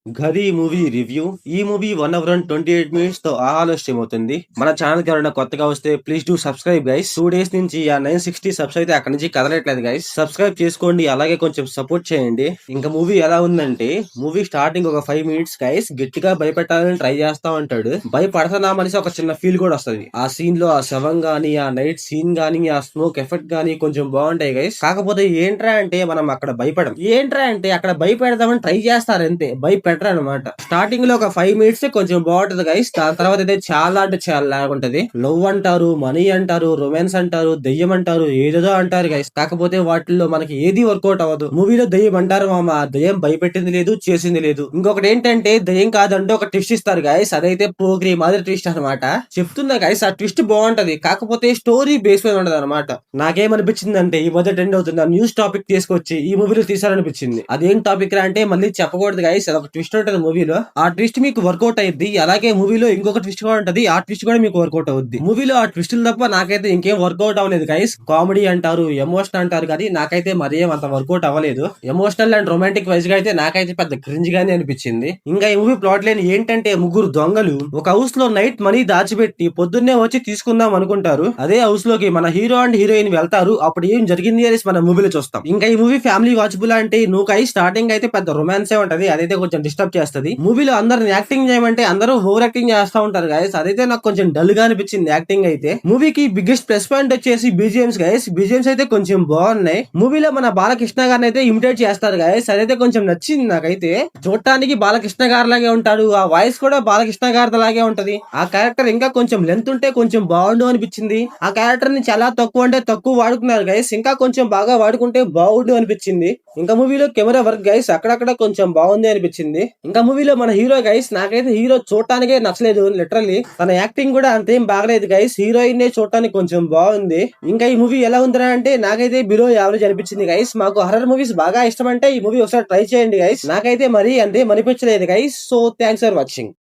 'ఘరీ' movie review. ఈ movie 1 hour and 28 మినిట్స్‌తో ఆహాలో stream అవుతుంది. మన ఛానెల్‌కి ఎవరైనా కొత్తగా వస్తే please do subscribe guys. 2 days నుంచి ఆ 960 సబ్స్ అయితే అక్కడి నుంచి కదలట్లేదు గైస్. సబ్స్క్రైబ్ చేసుకోండి. అలాగే కొంచెం సపోర్ట్ చేయండి. ఇంకా మూవీ ఎలా ఉందంటే, మూవీ స్టార్టింగ్ ఒక 5 మినిట్స్ గైస్ గట్టిగా భయపెట్టాలని ట్రై చేస్తా ఉంటాడు. భయపడుతున్నామనేసి ఒక చిన్న ఫీల్ కూడా వస్తది. ఆ సీన్ లో ఆ శవం గానీ, ఆ నైట్ సీన్ గానీ, ఆ స్మోక్ ఎఫెక్ట్ గానీ కొంచెం బాగుంటాయి గైస్. కాకపోతే ఏంట్రా అంటే మనం అక్కడ భయపడం. ఏంట్రా అంటే అక్కడ భయపెడదామని ట్రై చేస్తారు అంతే. భయపెట్టరు అనమాట. స్టార్టింగ్ లో ఒక 5 మినిట్స్ కొంచెం బాగుంటది గైస్. దాని తర్వాత అయితే చాలా అంటే చాలా లాగుంటది. లవ్ అంటారు, మనీ అంటారు, రొమాన్స్ అంటారు, దెయ్యం అంటారు, ఏదేదో అంటారు గైస్. కాకపోతే వాటిల్లో మనకి ఏది వర్కౌట్ అవ్వదు. మూవీలో దెయ్యం అంటారు మామ, దెయ్యం భయపెట్టింది లేదు, చేసింది లేదు. ఇంకొకటి ఏంటంటే దెయ్యం కాదంటే ఒక ట్విస్ట్ ఇస్తారు గైస్. అదైతే పోగ్రీ మాదిరి ట్విస్ట్ అనమాట. చెప్తున్నా గైస్, ఆ ట్విస్ట్ బాగుంటది. కాకపోతే స్టోరీ బేస్ మీద ఉండదు అనమాట. నాకేమనిపించింది అంటే ఈ మధ్య ట్రెండ్ అవుతుంది, న్యూస్ టాపిక్ తీసుకొచ్చి ఈ మూవీలో తీసారనిపించింది. అదేం టాపిక్ రా అంటే మళ్ళీ చెప్పకూడదు గైస్. అదొక ట్విస్ట్ ఉంటది మూవీలో. ఆ ట్విస్ట్ మీకు వర్కౌట్ అయ్యింది. అలాగే మూవీలో ఇంకొక ట్విస్ట్ కూడా ఉంటది. ఆ ట్విస్ట్ కూడా మీకు వర్కౌట్ అవుద్ది. మూవీలో ఆ ట్విస్ట్ తప్ప నాకైతే ఇంకేం వర్కౌట్ అవ్వలేదు గైస్. కామెడీ అంటారు, ఎమోషనల్ అంటారు, కానీ నాకైతే మరి ఏం అంత వర్కౌట్ అవ్వలేదు. ఎమోషనల్ అండ్ రొమాంటిక్ వైజ్ గా అయితే నాకైతే పెద్ద క్రింజ్ గానే అనిపించింది. ఇంకా ఈ మూవీ ప్లాట్ లైన్ ఏంటంటే, ముగ్గురు దొంగలు ఒక హౌస్ లో నైట్ మనీ దాచిపెట్టి పొద్దున్నే వచ్చి తీసుకుందాం అనుకుంటారు. అదే హౌస్ లోకి మన హీరో అండ్ హీరోయిన్ వెళ్తారు. అప్పుడు ఏం జరిగింది అనేసి మన మూవీలో చూస్తాం. ఇంకా ఈ మూవీ ఫ్యామిలీ వాచబుల్ అంటే నువ్వు స్టార్టింగ్ అయితే పెద్ద రొమాన్సే ఉంటది. అదైతే కొంచెం డిస్టర్బ్ చేస్తది. మూవీలో అందరిని యాక్టింగ్ చేయమంటే అందరూ ఓవర్ యాక్టింగ్ చేస్తా ఉంటారు గైస్. అదైతే నాకు కొంచెం డల్ గా అనిపించింది యాక్టింగ్ అయితే. మూవీకి బిగ్గెస్ట్ ప్లస్ పాయింట్ వచ్చేసి బీజిఎంస్ గైస్. బీజిఎంస్ అయితే కొంచెం బాగున్నాయి. మూవీలో మన బాలకృష్ణ గారిని అయితే ఇమిటేట్ చేస్తారు గైస్. అదైతే కొంచెం నచ్చింది నాకైతే. చూడటానికి బాలకృష్ణ గారి లాగే ఉంటాడు. ఆ వాయిస్ కూడా బాలకృష్ణ గారి లాగే ఉంటది. ఆ క్యారెక్టర్ ఇంకా కొంచెం లెంత్ ఉంటే కొంచెం బాగుండు అనిపించింది. ఆ క్యారెక్టర్ ని చాలా తక్కువ అంటే తక్కువ వాడుకున్నారు గైస్. ఇంకా కొంచెం బాగా వాడుకుంటే బాగుండు అనిపించింది. ఇంకా మూవీలో కెమెరా వర్క్ గైస్ అక్కడక్కడ కొంచెం బాగుంది అనిపించింది. ఇంకా మూవీలో మన హీరో గైస్, నాకైతే హీరో చూడటానికే నచ్చలేదు. లిటరల్లీ తన యాక్టింగ్ కూడా అంతేం బాగలేదు గైస్. హీరోయిన్ నే చూడటానికి కొంచెం బాగుంది. ఇంకా ఈ మూవీ ఎలా ఉందిరా అంటే నాకైతే బిలో యావరేజ్ అనిపించింది గైస్. మాకు హర్రర్ మూవీస్ బాగా ఇష్టం అంటే ఈ మూవీ ఒకసారి ట్రై చేయండి గైస్. నాకైతే మరీ అంతే అనిపించలేదు guys. So thanks for watching.